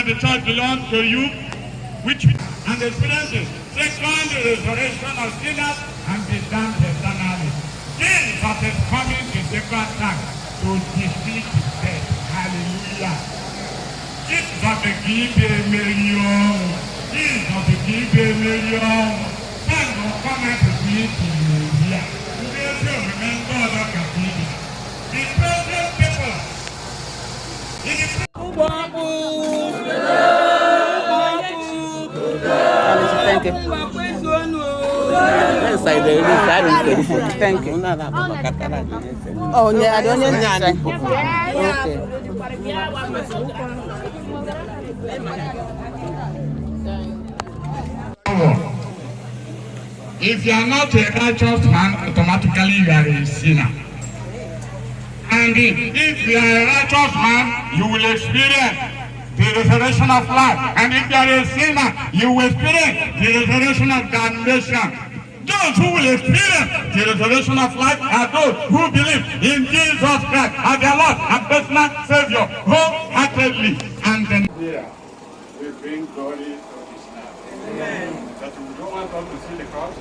The church belongs to you, which and the experiences. Second, the resurrection of sinners and be damned eternally. Jesus is coming the second time to defeat death. Hallelujah. Jesus the give a million. Jesus the give a million. Son will come out to be here. Today, remember the cathedral. The present people. Thank you. Thank you. Oh, yeah, I don't know. Okay. If you are not a righteous man, automatically you are a sinner. And if you are a righteous man, you will experience the resurrection of life. And if you are a sinner, you will experience the resurrection of damnation. Those who will experience the resurrection of life are those who believe in Jesus Christ as their Lord and personal Savior wholeheartedly. And then here we bring glory to His name. Amen. That we don't want us to see the cross.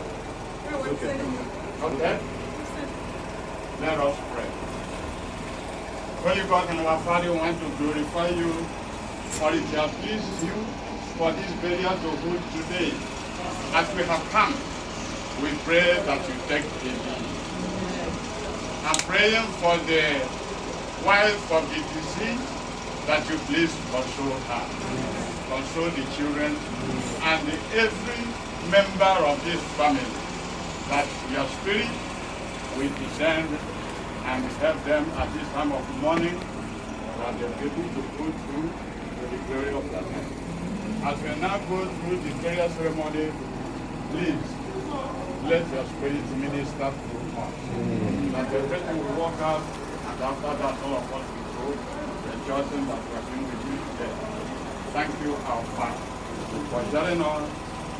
Okay. Okay. Let us pray. Holy God and our Father, we want to glorify you for it has pleased you for this burial to hold today. As we have come, we pray that you take the lead. I'm praying for the wife of the deceased, that you please console her. Console the children and every member of this family, that your spirit will descend and help them at this time of mourning, that they're able to go through to the glory of the Lord. As we now go through the prayer ceremony, please let your spirit minister through us. That the person will walk out, and after that all of us will go rejoicing that we are going with you today. Thank you, our Father, for sharing us,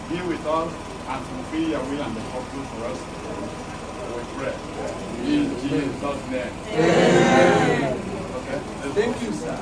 be with us, and fulfill your will and the purpose for us. We pray. In Jesus' name. Amen. Okay. Thank you, sir.